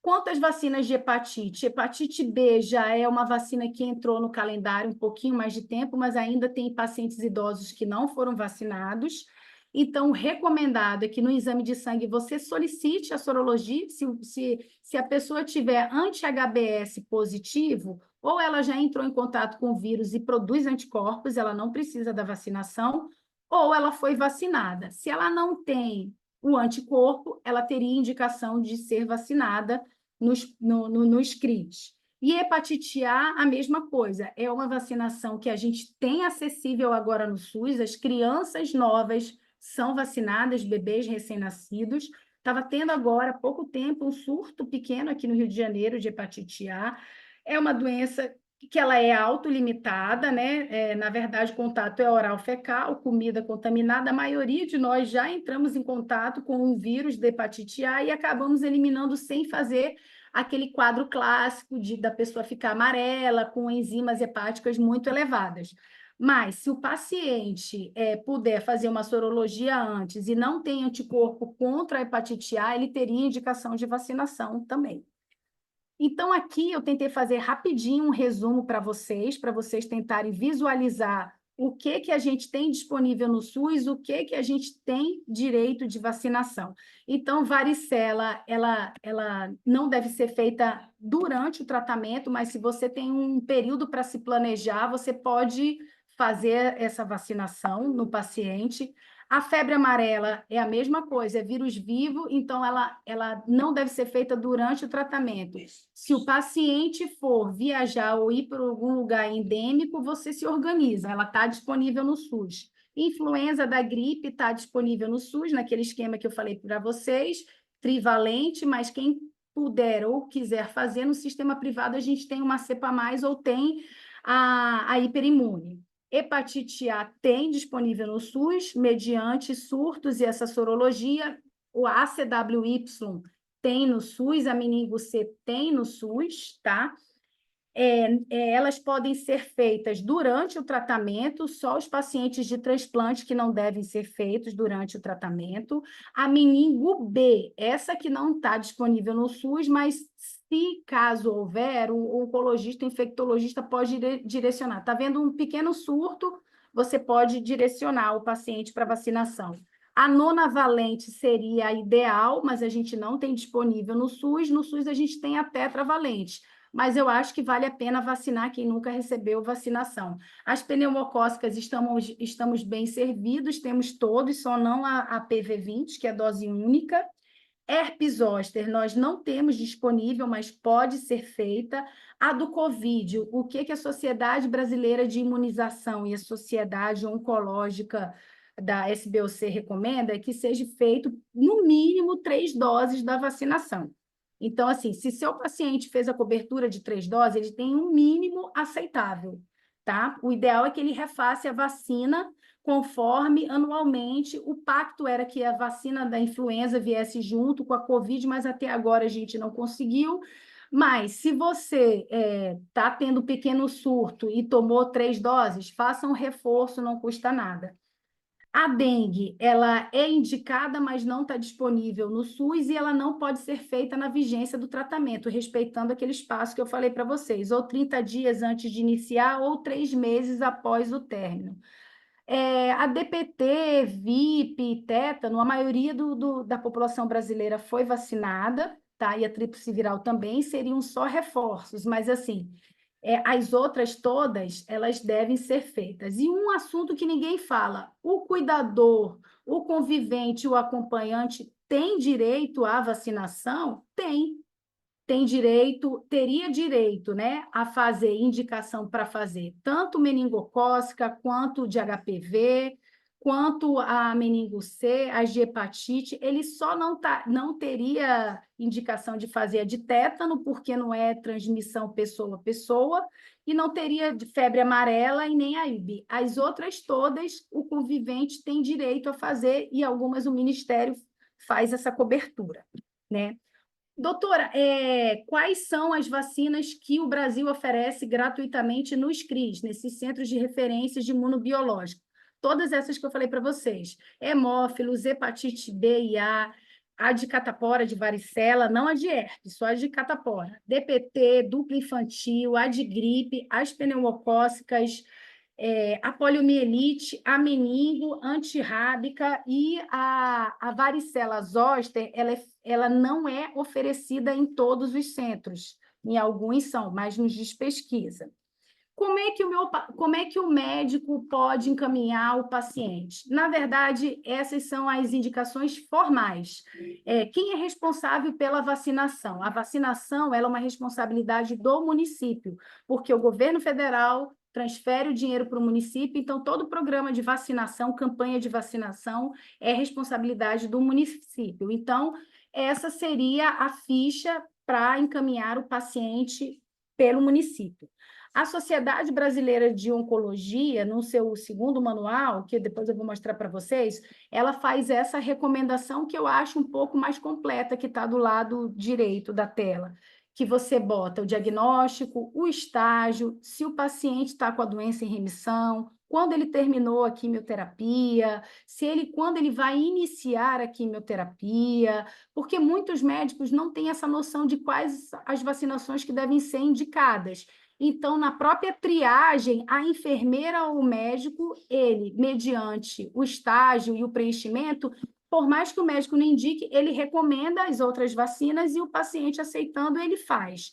Quanto às vacinas de hepatite B já é uma vacina que entrou no calendário um pouquinho mais de tempo, mas ainda tem pacientes idosos que não foram vacinados. Então, o recomendado é que no exame de sangue você solicite a sorologia, se a pessoa tiver anti-HBs positivo, ou ela já entrou em contato com o vírus e produz anticorpos, ela não precisa da vacinação, ou ela foi vacinada. Se ela não tem o anticorpo, ela teria indicação de ser vacinada nos CRIs. E hepatite A, a mesma coisa, é uma vacinação que a gente tem acessível agora no SUS, as crianças novas são vacinadas, bebês recém-nascidos. Estava tendo agora, há pouco tempo, um surto pequeno aqui no Rio de Janeiro de hepatite A. É uma doença que ela é autolimitada, né? Na verdade, o contato é oral-fecal, comida contaminada. A maioria de nós já entramos em contato com um vírus da hepatite A e acabamos eliminando sem fazer aquele quadro clássico da pessoa ficar amarela, com enzimas hepáticas muito elevadas. Mas, se o paciente puder fazer uma sorologia antes e não tem anticorpo contra a hepatite A, ele teria indicação de vacinação também. Então, aqui eu tentei fazer rapidinho um resumo para vocês tentarem visualizar o que a gente tem disponível no SUS, o que a gente tem direito de vacinação. Então, varicela, ela não deve ser feita durante o tratamento, mas se você tem um período para se planejar, você pode fazer essa vacinação no paciente. A febre amarela é a mesma coisa, é vírus vivo, então ela não deve ser feita durante o tratamento. Se o paciente for viajar ou ir para algum lugar endêmico, você se organiza, ela está disponível no SUS. Influenza da gripe está disponível no SUS, naquele esquema que eu falei para vocês, trivalente, mas quem puder ou quiser fazer no sistema privado, a gente tem uma cepa a mais ou tem a hiperimune. Hepatite A tem disponível no SUS, mediante surtos e essa sorologia. O ACWY tem no SUS, a meningo C tem no SUS, tá? Elas podem ser feitas durante o tratamento, só os pacientes de transplante que não devem ser feitos durante o tratamento. A meningo B, essa que não está disponível no SUS, mas se caso houver, o oncologista, o infectologista pode direcionar. Está vendo um pequeno surto, você pode direcionar o paciente para vacinação. A nonavalente seria a ideal, mas a gente não tem disponível no SUS. No SUS a gente tem a tetravalente, mas eu acho que vale a pena vacinar quem nunca recebeu vacinação. As pneumocócicas estamos bem servidos, temos todos, só não a PV20, que é dose única. Herpes zoster nós não temos disponível, mas pode ser feita. A do Covid, o que a Sociedade Brasileira de Imunização e a Sociedade Oncológica da SBOC recomenda é que seja feito, no mínimo, 3 doses da vacinação. Então, assim, se seu paciente fez a cobertura de 3 doses, ele tem um mínimo aceitável, tá? O ideal é que ele refaça a vacina conforme anualmente. O pacto era que a vacina da influenza viesse junto com a Covid, mas até agora a gente não conseguiu. Mas se você está tendo pequeno surto e tomou 3 doses, faça um reforço, não custa nada. A dengue, ela é indicada, mas não está disponível no SUS e ela não pode ser feita na vigência do tratamento, respeitando aquele espaço que eu falei para vocês, ou 30 dias antes de iniciar, ou 3 meses após o término. A DPT, VIP, tétano, a maioria da população brasileira foi vacinada, tá? E a tríplice viral também, seriam só reforços, mas assim, as outras todas, elas devem ser feitas. E um assunto que ninguém fala, o cuidador, o convivente, o acompanhante tem direito à vacinação? Tem direito, teria direito, né, a fazer indicação para fazer tanto meningocócica, quanto de HPV, quanto a meningo C, as de hepatite. Ele só não teria indicação de fazer a de tétano, porque não é transmissão pessoa a pessoa, e não teria de febre amarela e nem a IB. As outras todas, o convivente tem direito a fazer, e algumas o Ministério faz essa cobertura, né? Doutora, quais são as vacinas que o Brasil oferece gratuitamente nos CRIs, nesses centros de referência de imunobiológico? Todas essas que eu falei para vocês. Hemófilos, hepatite B e a de catapora, de varicela, não a de herpes, só a de catapora. DPT, dupla infantil, a de gripe, as pneumocócicas, a poliomielite, a meningo, antirrábica e a varicela zoster, ela não é oferecida em todos os centros, em alguns são, mas nos diz pesquisa. Como é que o médico pode encaminhar o paciente? Na verdade, essas são as indicações formais. Quem é responsável pela vacinação? A vacinação ela é uma responsabilidade do município, porque o governo federal transfere o dinheiro para o município, então todo programa de vacinação, campanha de vacinação, é responsabilidade do município. Então, essa seria a ficha para encaminhar o paciente pelo município. A Sociedade Brasileira de Oncologia, no seu segundo manual, que depois eu vou mostrar para vocês, ela faz essa recomendação que eu acho um pouco mais completa, que está do lado direito da tela, que você bota o diagnóstico, o estágio, se o paciente está com a doença em remissão, quando ele terminou a quimioterapia, quando ele vai iniciar a quimioterapia, porque muitos médicos não têm essa noção de quais as vacinações que devem ser indicadas. Então, na própria triagem, a enfermeira ou o médico, ele, mediante o estágio e o preenchimento, por mais que o médico não indique, ele recomenda as outras vacinas e o paciente aceitando, ele faz.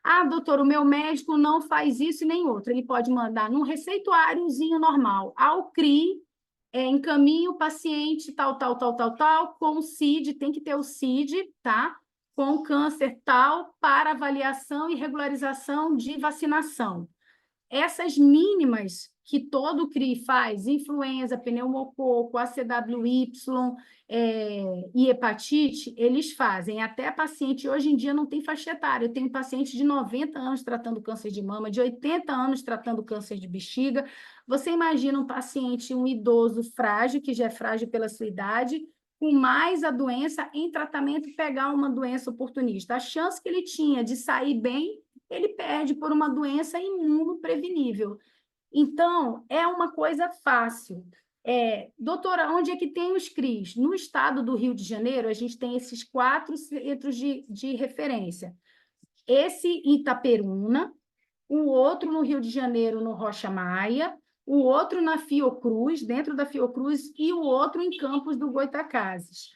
Ah, doutor, o meu médico não faz isso e nem outro. Ele pode mandar num receituáriozinho normal ao CRI, encaminha o paciente tal, com o CID, tem que ter o CID, tá? Com câncer tal, para avaliação e regularização de vacinação. Essas mínimas que todo o CRI faz, influenza, pneumococo, ACWY e hepatite, eles fazem. Até paciente, hoje em dia, não tem faixa etária. Eu tenho paciente de 90 anos tratando câncer de mama, de 80 anos tratando câncer de bexiga. Você imagina um paciente, um idoso frágil, que já é frágil pela sua idade, com mais a doença em tratamento, pegar uma doença oportunista. A chance que ele tinha de sair bem, ele perde por uma doença imunoprevenível. Então, é uma coisa fácil. Doutora, onde é que tem os CRIs? No estado do Rio de Janeiro, a gente tem esses 4 centros de referência. Esse em Itaperuna, o outro no Rio de Janeiro, no Rocha Maia, o outro na Fiocruz, dentro da Fiocruz, e o outro em Campos do Goytacazes.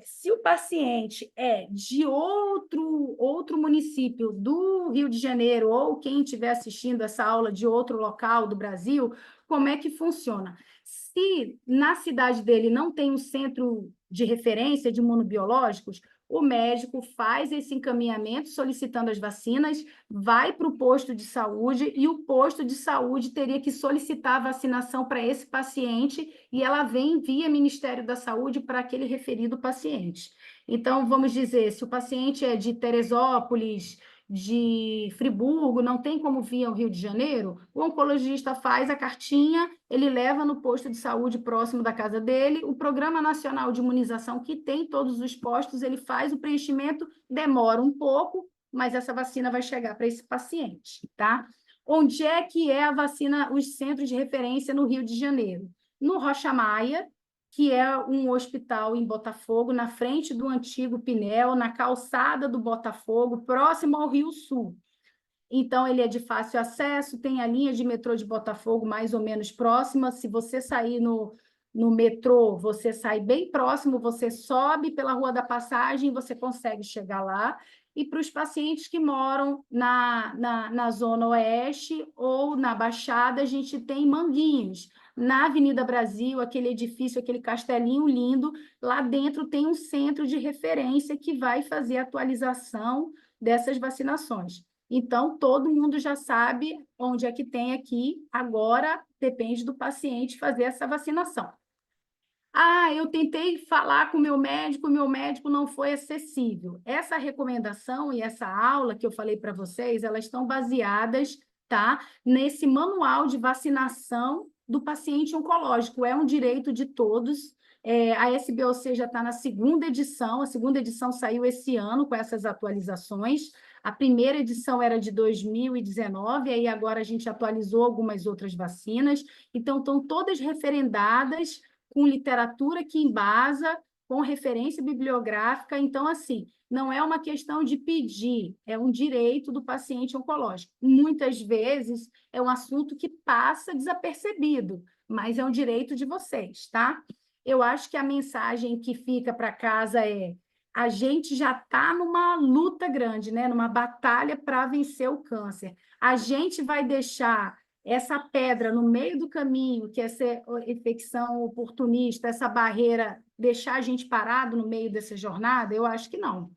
Se o paciente é de outro município do Rio de Janeiro, ou quem estiver assistindo essa aula de outro local do Brasil, como é que funciona? Se na cidade dele não tem um centro de referência de imunobiológicos, o médico faz esse encaminhamento solicitando as vacinas, vai para o posto de saúde e o posto de saúde teria que solicitar a vacinação para esse paciente e ela vem via Ministério da Saúde para aquele referido paciente. Então, vamos dizer, se o paciente é de Teresópolis, de Friburgo, não tem como vir ao Rio de Janeiro, o oncologista faz a cartinha, ele leva no posto de saúde próximo da casa dele, o Programa Nacional de Imunização, que tem todos os postos, ele faz o preenchimento, demora um pouco, mas essa vacina vai chegar para esse paciente, tá? Onde é que é a vacina, os centros de referência no Rio de Janeiro? No Rocha Maia, que é um hospital em Botafogo, na frente do antigo Pinel, na calçada do Botafogo, próximo ao Rio Sul. Então, ele é de fácil acesso, tem a linha de metrô de Botafogo mais ou menos próxima. Se você sair no metrô, você sai bem próximo, você sobe pela Rua da Passagem, você consegue chegar lá. E para os pacientes que moram na Zona Oeste ou na Baixada, a gente tem Manguinhos. Na Avenida Brasil, aquele edifício, aquele castelinho lindo, lá dentro tem um centro de referência que vai fazer a atualização dessas vacinações. Então, todo mundo já sabe onde é que tem aqui, agora depende do paciente fazer essa vacinação. Ah, eu tentei falar com o meu médico não foi acessível. Essa recomendação e essa aula que eu falei para vocês, elas estão baseadas, tá, nesse manual de vacinação do paciente oncológico. É um direito de todos. A SBOC já está na segunda edição, a segunda edição saiu esse ano com essas atualizações. A primeira edição era de 2019, aí agora a gente atualizou algumas outras vacinas. Então, estão todas referendadas com literatura que embasa, com referência bibliográfica. Então, assim, não é uma questão de pedir, é um direito do paciente oncológico. Muitas vezes é um assunto que passa desapercebido, mas é um direito de vocês, tá? Eu acho que a mensagem que fica para casa é: a gente já está numa luta grande, né? Numa batalha para vencer o câncer. A gente vai deixar essa pedra no meio do caminho, que é essa infecção oportunista, essa barreira, deixar a gente parado no meio dessa jornada? Eu acho que não.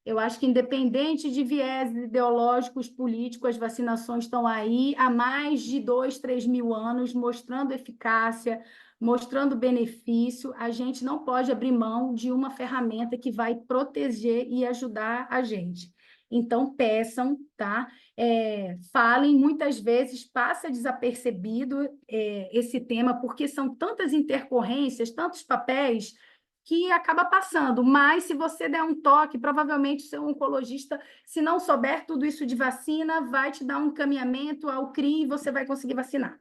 Eu acho que, independente de viés ideológicos, políticos, as vacinações estão aí há mais de 2, 3 mil anos, mostrando eficácia, mostrando benefício. A gente não pode abrir mão de uma ferramenta que vai proteger e ajudar a gente. Então, peçam, tá? Falem, muitas vezes passa desapercebido esse tema, porque são tantas intercorrências, tantos papéis, que acaba passando. Mas, se você der um toque, provavelmente o seu oncologista, se não souber tudo isso de vacina, vai te dar um encaminhamento ao CRI e você vai conseguir vacinar.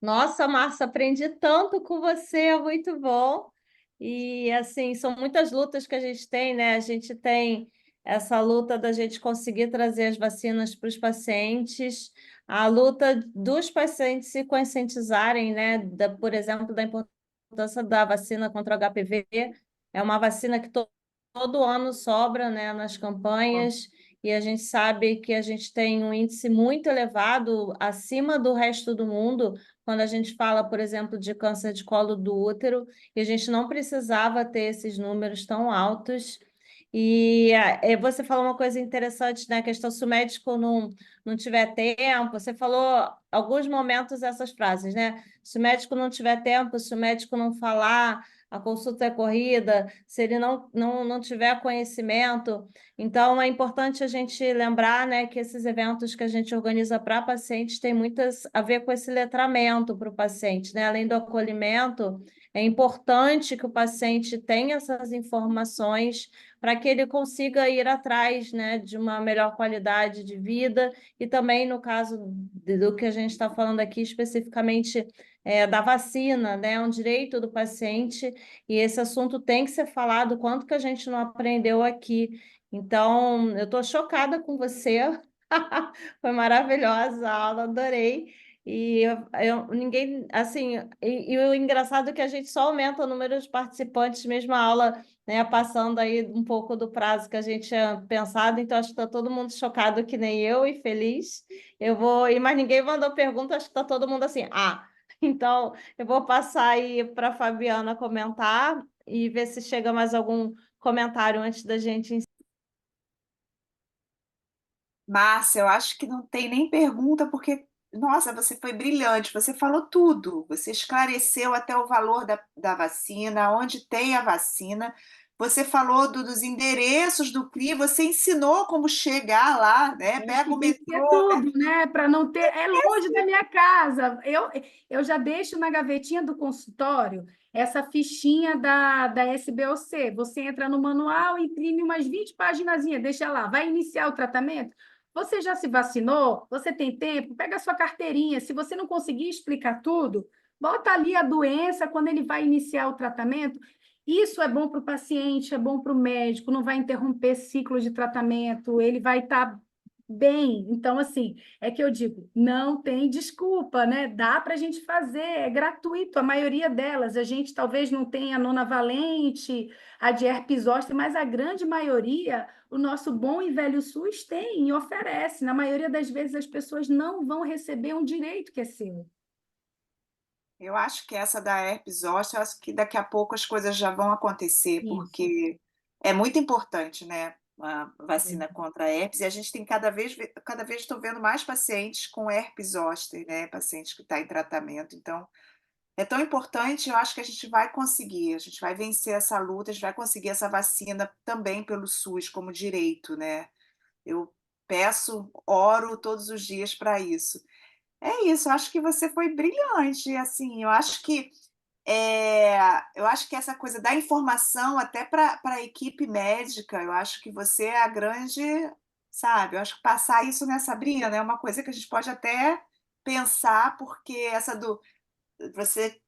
Nossa, Márcia, aprendi tanto com você, é muito bom. E, assim, são muitas lutas que a gente tem, né? A gente tem essa luta da gente conseguir trazer as vacinas para os pacientes, a luta dos pacientes se conscientizarem, né? Por exemplo, da importância da vacina contra o HPV. É uma vacina que todo ano sobra, né, nas campanhas, e a gente sabe que a gente tem um índice muito elevado, acima do resto do mundo, quando a gente fala, por exemplo, de câncer de colo do útero, e a gente não precisava ter esses números tão altos. E você falou uma coisa interessante, né? A questão se o médico não tiver tempo, você falou alguns momentos essas frases, né? Se o médico não tiver tempo, se o médico não falar, a consulta é corrida, se ele não tiver conhecimento. Então, é importante a gente lembrar, né, que esses eventos que a gente organiza para pacientes têm muitas a ver com esse letramento para o paciente, né? Além do acolhimento, é importante que o paciente tenha essas informações para que ele consiga ir atrás, né, de uma melhor qualidade de vida e também, no caso do que a gente está falando aqui especificamente, da vacina, né, é um direito do paciente e esse assunto tem que ser falado, quanto que a gente não aprendeu aqui. Então, eu estou chocada com você, foi maravilhosa a aula, adorei. E ninguém, assim, e o engraçado é que a gente só aumenta o número de participantes, mesmo a aula, né, passando aí um pouco do prazo que a gente tinha pensado, então acho que está todo mundo chocado que nem eu e feliz. Mas ninguém mandou pergunta, acho que está todo mundo assim, então eu vou passar aí para a Fabiana comentar e ver se chega mais algum comentário antes da gente encerrar. Márcia, eu acho que não tem nem pergunta, porque, nossa, você foi brilhante, você falou tudo, você esclareceu até o valor da vacina, onde tem a vacina, você falou dos endereços do CRI, você ensinou como chegar lá, né? Eu Pega o expliquei metrô, tudo, né? Para não ter. É longe da minha casa. Eu já deixo na gavetinha do consultório essa fichinha da SBOC. Você entra no manual, imprime umas 20 paginazinhas, deixa lá. Vai iniciar o tratamento? Você já se vacinou? Você tem tempo? Pega a sua carteirinha. Se você não conseguir explicar tudo, bota ali a doença quando ele vai iniciar o tratamento. Isso é bom para o paciente, é bom para o médico, não vai interromper ciclo de tratamento, ele vai estar bem. Então, assim, é que eu digo, não tem desculpa, né? Dá para a gente fazer, é gratuito, a maioria delas. A gente talvez não tenha a nona valente, a de herpes zoster, mas a grande maioria, o nosso bom e velho SUS tem e oferece. Na maioria das vezes, as pessoas não vão receber um direito que é seu. eu acho que essa da herpes zoster, eu acho que daqui a pouco as coisas já vão acontecer, Isso. porque é muito importante, né? A vacina contra a herpes, e a gente tem cada vez estou vendo mais pacientes com herpes zoster, né? Pacientes que estão em tratamento. Então, é tão importante, eu acho que a gente vai conseguir, a gente vai vencer essa luta, a gente vai conseguir essa vacina também pelo SUS como direito, né? Eu peço, oro todos os dias para isso. É isso, eu acho que você foi brilhante, assim, eu acho que essa coisa da informação até para a equipe médica, eu acho que você é a grande, sabe? Eu acho que passar isso nessa Sabrina, né, é uma coisa que a gente pode até pensar, porque essa do você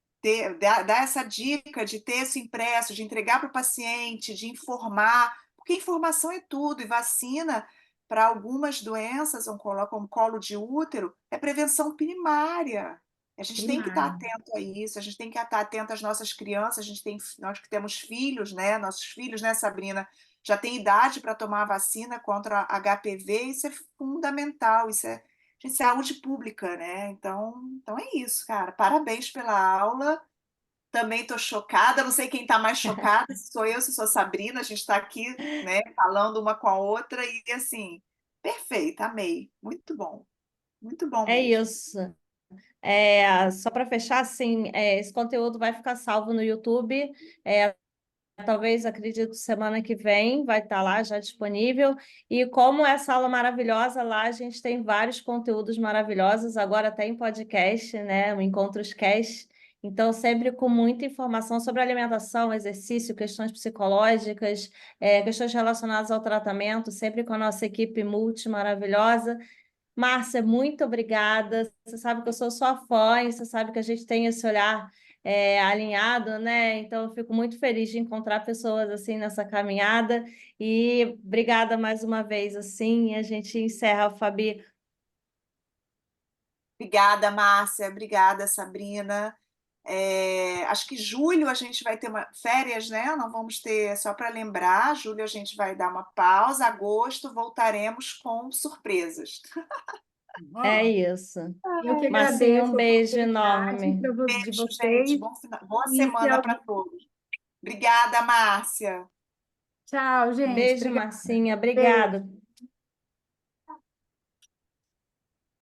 dar essa dica de ter isso impresso, de entregar para o paciente, de informar, porque informação é tudo, e vacina para algumas doenças, como colo de útero, é prevenção primária. A gente tem que estar Primário. atento a isso, a gente tem que estar atento às nossas crianças, nós que temos filhos, né? Nossos filhos, né, Sabrina, já têm idade para tomar a vacina contra HPV, isso é fundamental, isso é de saúde pública, né? Então é isso, cara. Parabéns pela aula. Também estou chocada. Não sei quem está mais chocada, se sou eu, se sou Sabrina. A gente está aqui, né, falando uma com a outra e assim, perfeito, amei. Muito bom É mesmo. isso. Só para fechar, assim, esse conteúdo vai ficar salvo no YouTube. Talvez, acredito, semana que vem vai estar lá já disponível. E como essa aula maravilhosa lá, a gente tem vários conteúdos maravilhosos, agora até em podcast, né? O Encontros Cast. Então, sempre com muita informação sobre alimentação, exercício, questões psicológicas, questões relacionadas ao tratamento, sempre com a nossa equipe multi maravilhosa. Márcia, muito obrigada. Você sabe que eu sou sua fã, e você sabe que a gente tem esse olhar alinhado, né? Então, eu fico muito feliz de encontrar pessoas assim nessa caminhada. E obrigada mais uma vez, assim. A gente encerra, Fabi. Obrigada, Márcia. Obrigada, Sabrina. Acho que julho a gente vai ter férias, né? Não vamos ter, só para lembrar, julho a gente vai dar uma pausa, agosto voltaremos com surpresas. É isso. Eu que Marcinha, um agradeço a beijo oportunidade enorme. de Beijo, gente. vocês. Boa E se semana para alguém... todos. Obrigada, Márcia. Tchau, gente. Beijo, Obrigada. Marcinha. Beijo. Obrigada.